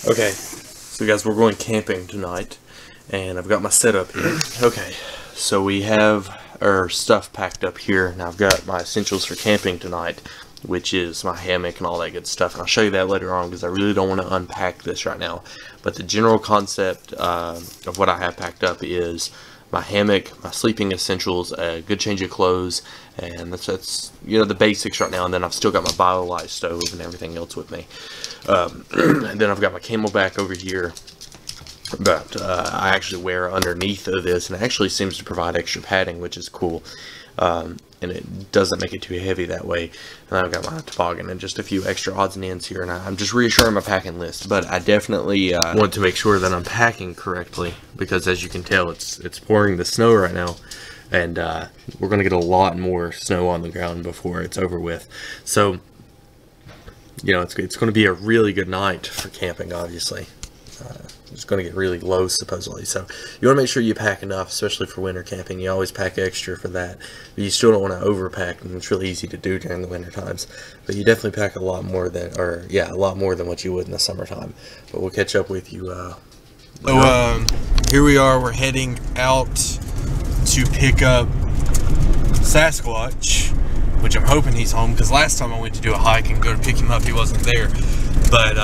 Okay, so guys, we're going camping tonight, and I've got my setup here. Okay, so we have our stuff packed up here. Now I've got my essentials for camping tonight, which is my hammock and all that good stuff, and I'll show you that later on because I really don't want to unpack this right now. But the general concept of what I have packed up is my hammock, my sleeping essentials, a good change of clothes, and that's you know, the basics right now. And then I've still got my BioLite stove and everything else with me. And then I've got my camelback over here, but I actually wear underneath of this, and it actually seems to provide extra padding, which is cool. And it doesn't make it too heavy that way. And I've got my toboggan and just a few extra odds and ends here, and I'm just reassuring my packing list. But I definitely want to make sure that I'm packing correctly, because as you can tell, it's pouring the snow right now, and we're going to get a lot more snow on the ground before it's over with. So, you know, it's going to be a really good night for camping, obviously. It's going to get really low, supposedly. So you want to make sure you pack enough, especially for winter camping. You always pack extra for that, but you still don't want to overpack, and it's really easy to do during the winter times. But you definitely pack a lot more than, a lot more than what you would in the summertime. But we'll catch up with you. So here we are. We're heading out to pick up Sasquatch, which I'm hoping he's home, because last time I went to do a hike and go to pick him up, he wasn't there. But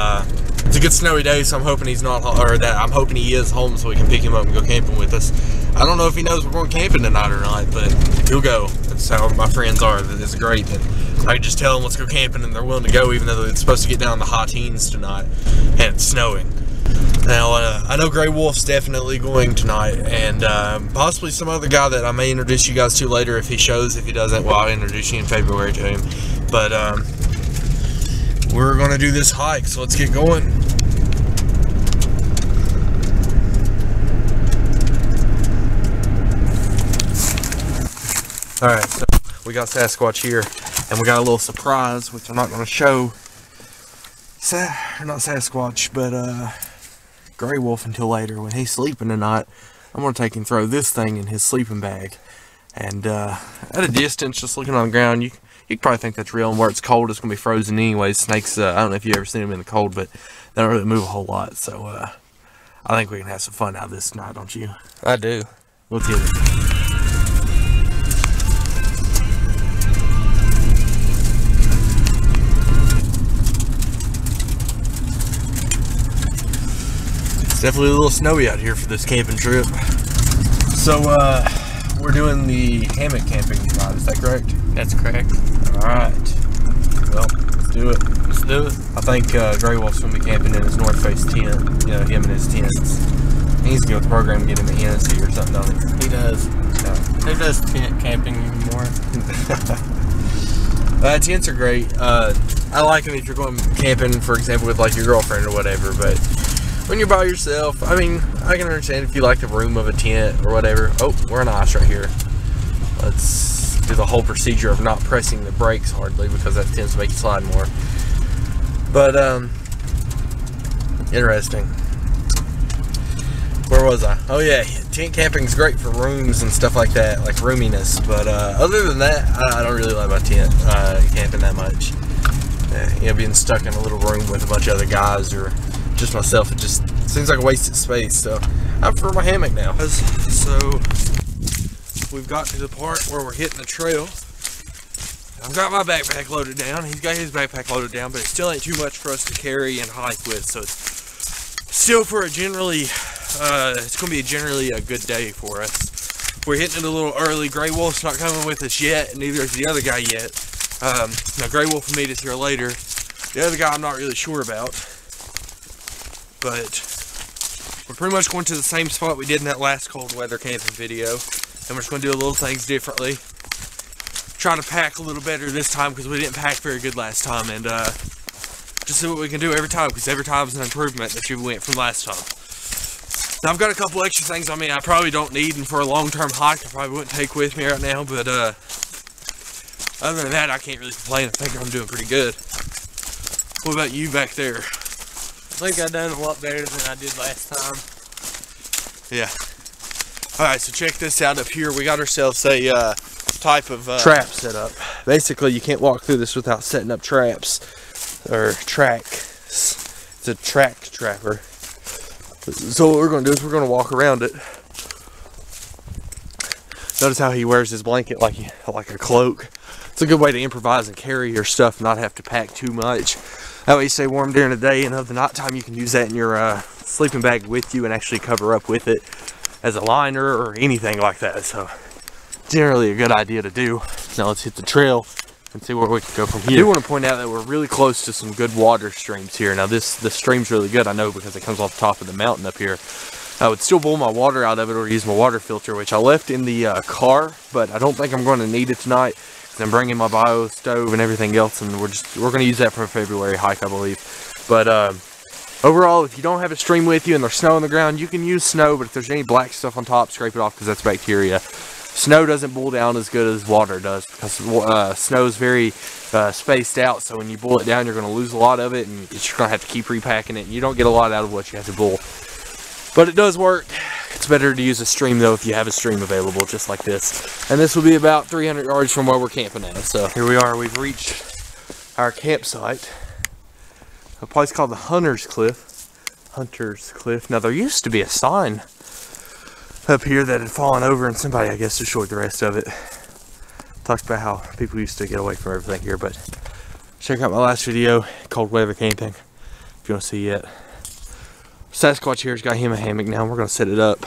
it's a good snowy day, so I'm hoping he's not, or that I'm hoping he is home so we can pick him up and go camping with us. I don't know if he knows we're going camping tonight or not, but he'll go. That's how my friends are. It's great that I can just tell them let's go camping and they're willing to go, even though it's supposed to get down in the high teens tonight and it's snowing. Now, I know Gray Wolf's definitely going tonight, and possibly some other guy that I may introduce you guys to later if he shows. If he doesn't, well, I'll introduce you in February to him. But we're going to do this hike, so let's get going. Alright, so we got Sasquatch here, and we got a little surprise, which I'm not going to show. Not Sasquatch, but Gray Wolf until later. When he's sleeping tonight, I'm going to take him throw this thing in his sleeping bag. And at a distance, just looking on the ground, you could probably think that's real, and where it's cold, it's going to be frozen anyway. Snakes, I don't know if you've ever seen them in the cold, but they don't really move a whole lot. So I think we can have some fun out of this tonight, don't you? I do. Let's get it. It's definitely a little snowy out here for this camping trip. So, we're doing the hammock camping tonight, is that correct? That's correct. Alright. Well, let's do it. Let's do it. I think Gray Wolf's going to be camping in his North Face tent. You know, him and his tents. He needs to go with the program and get him a Hennessy or something, don't he? He does. Yeah. Who does tent camping anymore? Tents are great. I like them if you're going camping, for example, with like your girlfriend or whatever, but when you're by yourself, I mean, I can understand if you like the room of a tent or whatever. Oh, we're on ice right here. Let's do the whole procedure of not pressing the brakes hardly, because that tends to make you slide more. But, interesting. Where was I? Oh yeah, tent camping is great for rooms and stuff like that, like roominess. But other than that, I don't really like my tent camping that much. You know, being stuck in a little room with a bunch of other guys or just myself, it just seems like a wasted space. So I prefer my hammock now. So we've got to the part where we're hitting the trail. I've got my backpack loaded down. He's got his backpack loaded down, but it still ain't too much for us to carry and hike with. So it's still for a generally, it's going to be generally a good day for us. We're hitting it a little early. Gray Wolf's not coming with us yet, and neither is the other guy yet. Now Gray Wolf will meet us here later. The other guy I'm not really sure about. But we're pretty much going to the same spot we did in that last cold weather camping video, and we're just going to do a little things differently. Try to pack a little better this time because we didn't pack very good last time, and just see what we can do every time, because every time is an improvement that you went from last time. Now I've got a couple extra things on me I probably don't need, and for a long-term hike I probably wouldn't take with me right now, but other than that I can't really complain. I think I'm doing pretty good. What about you back there? I think I done a lot better than I did last time. Yeah. Alright, so check this out up here. We got ourselves a type of trap set up. Basically, you can't walk through this without setting up traps or tracks. It's a track trapper. So what we're going to do is we're going to walk around it. Notice how he wears his blanket like a cloak. It's a good way to improvise and carry your stuff and not have to pack too much. That way you stay warm during the day, and of the night time you can use that in your sleeping bag with you and actually cover up with it as a liner or anything like that. So generally a good idea to do. Now let's hit the trail and see where we can go from here. I do want to point out that we're really close to some good water streams here. Now the stream's really good, I know, because it comes off the top of the mountain up here. I would still boil my water out of it or use my water filter, which I left in the car, but I don't think I'm going to need it tonight because I'm bringing my bio stove and everything else, and we're going to use that for a February hike, I believe. But overall, if you don't have a stream with you and there's snow on the ground, you can use snow, but if there's any black stuff on top, scrape it off because that's bacteria. Snow doesn't boil down as good as water does because snow is very spaced out, so when you boil it down, you're going to lose a lot of it, and you're going to have to keep repacking it, and you don't get a lot out of what you have to boil. But it does work. It's better to use a stream though if you have a stream available, just like this. And this will be about 300 yards from where we're camping at. So here we are. We've reached our campsite. A place called the Hunter's Cliff. Hunter's Cliff. Now there used to be a sign up here that had fallen over, and somebody, I guess, destroyed the rest of it. Talks about how people used to get away from everything here. But check out my last video, cold weather camping, if you want to see it. Sasquatch here's got him a hammock now. We're going to set it up.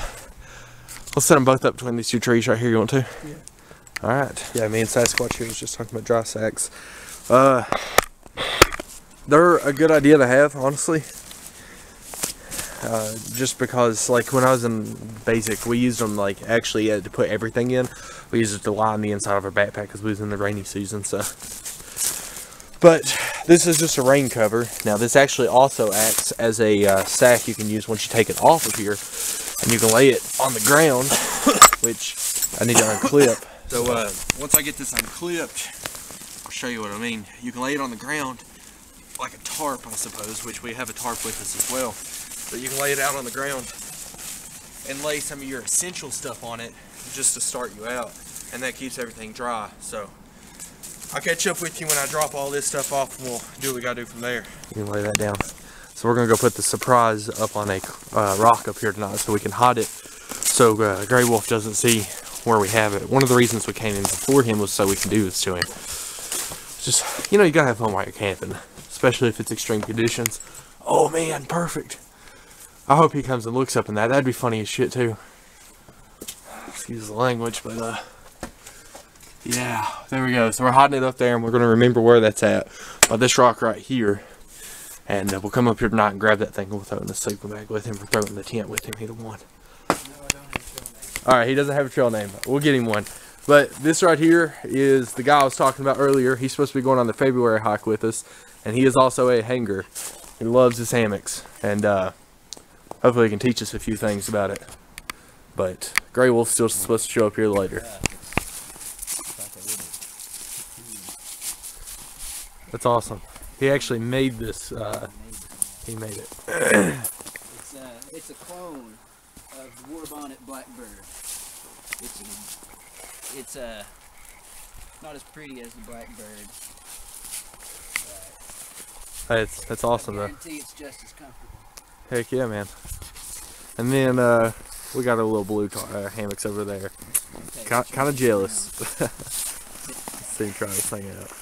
Let's set them both up between these two trees right here. You want to? Yeah. Alright. Yeah, me and Sasquatch here was just talking about dry sacks. They're a good idea to have, honestly. Just because, like, when I was in basic, we used them, like, actually to put everything in. We used it to line the inside of our backpack because we was in the rainy season, so. But this is just a rain cover. Now this actually also acts as a sack you can use once you take it off of here, and you can lay it on the ground, which I need to unclip. So once I get this unclipped, I'll show you what I mean. You can lay it on the ground like a tarp, I suppose, which we have a tarp with us as well. But you can lay it out on the ground and lay some of your essential stuff on it just to start you out, and that keeps everything dry. So I'll catch up with you when I drop all this stuff off, and we'll do what we gotta do from there. You can lay that down. So we're gonna go put the surprise up on a rock up here tonight so we can hide it so Grey Wolf doesn't see where we have it. One of the reasons we came in before him was so we can do this to him. It's just, you know, you gotta have fun while you're camping, especially if it's extreme conditions. Oh man, perfect. I hope he comes and looks up in that. That'd be funny as shit too. Excuse the language, but yeah, there we go. So we're hiding it up there, and we're going to remember where that's at by this rock right here. And we'll come up here tonight and grab that thing. We'll throw it in the sleeping bag with him, or throw it in the tent with him, either one. No, I don't have a trail name. Alright, he doesn't have a trail name. We'll get him one. But this right here is the guy I was talking about earlier. He's supposed to be going on the February hike with us, and he is also a hanger. He loves his hammocks, and hopefully he can teach us a few things about it. But Grey Wolf's still supposed to show up here later. That's awesome. He actually made this. He made it. It's a clone of the war-bonnet blackbird. It's not as pretty as the blackbird. That's awesome though. I guarantee it's just as comfortable. Heck yeah, man. And then we got our little blue hammocks over there. Kind of jealous. Let's see him try this thing out.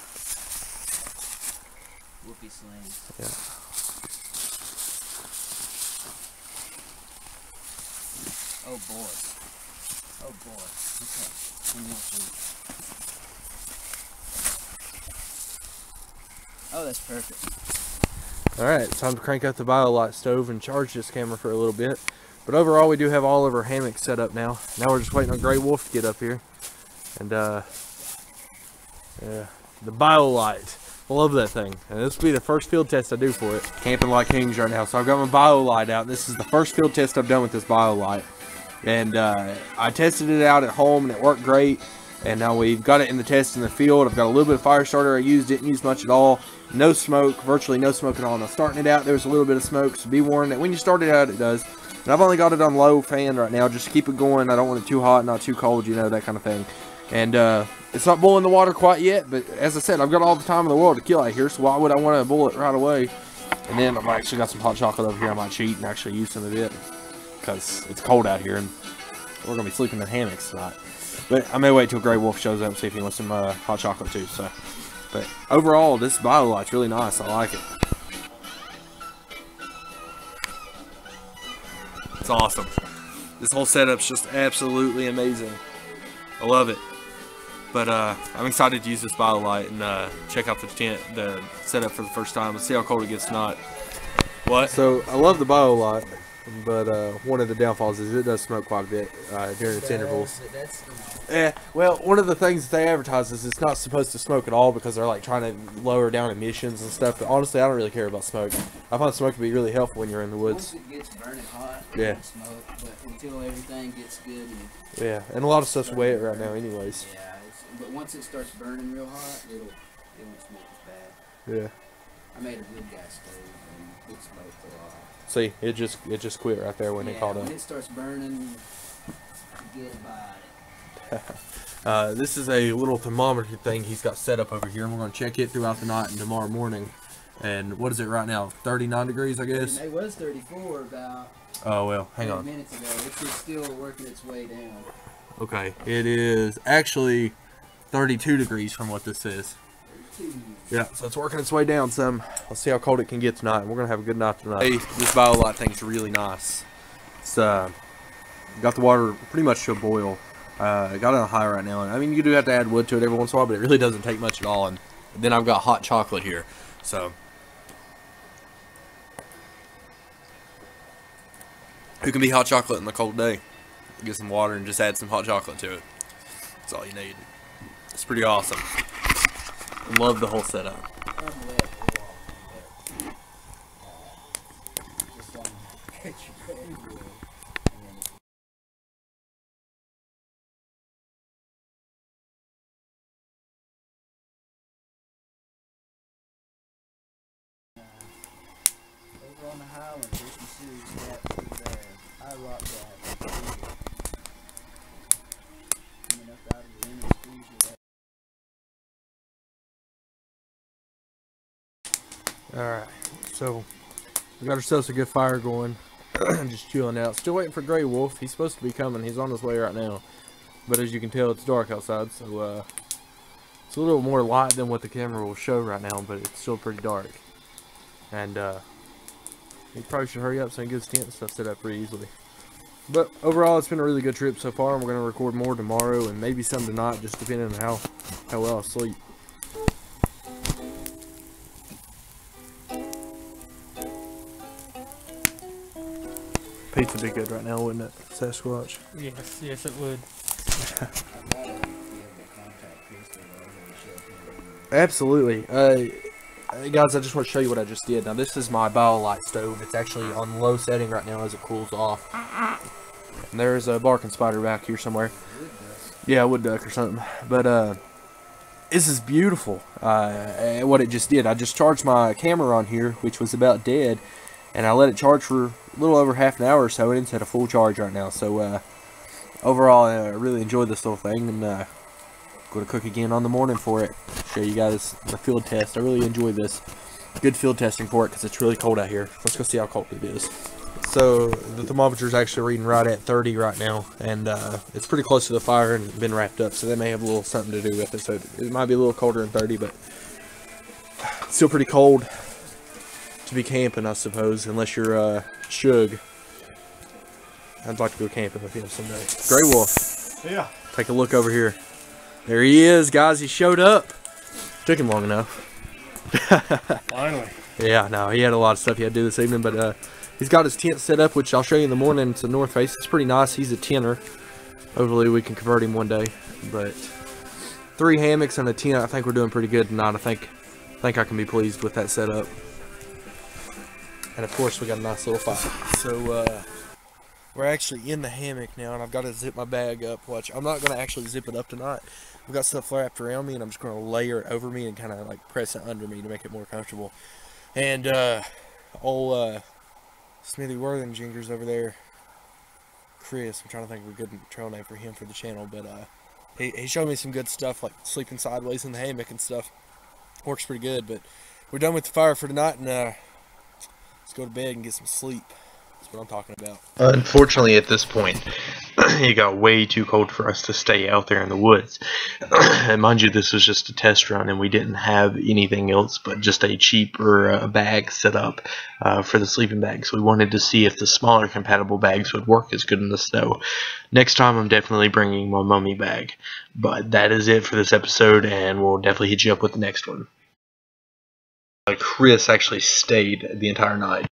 Whoopie slings. Yeah. Oh boy. Oh boy. Okay. One more please. Oh, that's perfect. Alright, time to crank up the BioLite stove and charge this camera for a little bit. But overall, we do have all of our hammocks set up now. Now we're just waiting on Grey Wolf to get up here. And yeah, the BioLite. I love that thing, and this will be the first field test I do for it. Camping like kings right now, so I've got my BioLite out. This is the first field test I've done with this BioLite, and I tested it out at home and it worked great. And now we've got it in the test in the field. I've got a little bit of fire starter I used, didn't use much at all. No smoke, virtually no smoke at all. Now starting it out, there's a little bit of smoke, so be warned that when you start it out, it does. And I've only got it on low fan right now, just to keep it going. I don't want it too hot, not too cold, you know, that kind of thing. And it's not boiling the water quite yet, but as I said, I've got all the time in the world to kill out here, so why would I want to boil it right away? And then I've actually got some hot chocolate over here. I might cheat and actually use some of it because it's cold out here and we're gonna be sleeping in hammocks tonight. But I may wait till Grey Wolf shows up and see if he wants some hot chocolate too. So, but overall, this BioLite's really nice. I like it. It's awesome. This whole setup's just absolutely amazing. I love it. But I'm excited to use this BioLite and check out the setup for the first time. Let's see how cold it gets tonight. What? So I love the BioLite, but one of the downfalls is it does smoke quite a bit during its intervals. Yeah, well, one of the things that they advertise is it's not supposed to smoke at all because they're like trying to lower down emissions and stuff. But honestly, I don't really care about smoke. I find smoke to be really helpful when you're in the woods. Once it gets burning hot, yeah. Don't smoke, but until everything gets good. And yeah, and a lot of stuff's wet right now, anyways. Yeah, but once it starts burning real hot, it won't smoke as bad. Yeah. I made a wood gas stove and it smoked a lot. See, it just quit right there when it caught up. When it starts burning, forget about it. This is a little thermometer thing he's got set up over here, and we're going to check it throughout the night and tomorrow morning. And what is it right now? 39 degrees, I guess? It was 34 about oh, well, hang on. minutes ago. It's just still working its way down. Okay, it is actually 32 degrees from what this says. 32. Yeah, so it's working its way down some. Let's see how cold it can get tonight. We're going to have a good night tonight. Hey, this BioLite thing's really nice. It's got the water pretty much to a boil. Got it on high right now. I mean, you do have to add wood to it every once in a while, but it really doesn't take much at all. And then I've got hot chocolate here. So, who can be hot chocolate in the cold day? Get some water and just add some hot chocolate to it. That's all you need. It's pretty awesome. I love the whole setup. Over on the Highland, there's some serious gaps through there. High rock gaps. Coming up out of the inner squeeze. Alright, so we got ourselves a good fire going. Just chilling out. Still waiting for Grey Wolf. He's supposed to be coming. He's on his way right now. But as you can tell, it's dark outside, so it's a little more light than what the camera will show right now, but it's still pretty dark. And he probably should hurry up so he can get his tent and stuff set up pretty easily. But overall, it's been a really good trip so far, and we're going to record more tomorrow and maybe some tonight, just depending on how well I sleep. Pizza would be good right now, wouldn't it, Sasquatch? Yes, it would. Absolutely. Guys, I just want to show you what I just did. Now, this is my BioLite stove. It's actually on low setting right now as it cools off. And there's a barking spider back here somewhere. Yeah, a wood duck or something. But this is beautiful. What it just did, I just charged my camera on here, which was about dead, and I let it charge for a little over half an hour or so, and it's at a full charge right now. So overall, I really enjoyed this little thing, and going to cook again on the morning for it. Show you guys the field test. I really enjoyed this. Good field testing for it because it's really cold out here. Let's go see how cold it is. So the thermometer is actually reading right at 30 right now, and it's pretty close to the fire and been wrapped up, so that may have a little something to do with it. So it might be a little colder than 30, but still pretty cold to be camping, I suppose, unless you're Shug. I'd like to go camping with him someday. Grey Wolf. Yeah. Take a look over here. There he is, guys. He showed up. Took him long enough. Finally. Yeah, no, he had a lot of stuff he had to do this evening, but he's got his tent set up, which I'll show you in the morning. It's a north face. It's pretty nice. He's a tenner. Hopefully we can convert him one day. But 3 hammocks and a tent. I think we're doing pretty good tonight. I think I can be pleased with that setup. And of course, we got a nice little fire. So we're actually in the hammock now, and I've got to zip my bag up. Watch, I'm not going to actually zip it up tonight. I've got stuff wrapped around me, and I'm just going to layer it over me and kind of like press it under me to make it more comfortable. And old Smithy Worthingers over there, Chris, I'm trying to think of a good trail name for him for the channel, but he showed me some good stuff like sleeping sideways in the hammock and stuff. Works pretty good. But we're done with the fire for tonight, and Let's go to bed and get some sleep. That's what I'm talking about. Unfortunately, at this point, it got way too cold for us to stay out there in the woods. And mind you, this was just a test run, and we didn't have anything else but just a cheaper bag set up for the sleeping bags. We wanted to see if the smaller compatible bags would work as good in the snow. Next time, I'm definitely bringing my mummy bag. But that is it for this episode, and we'll definitely hit you up with the next one. Chris actually stayed the entire night.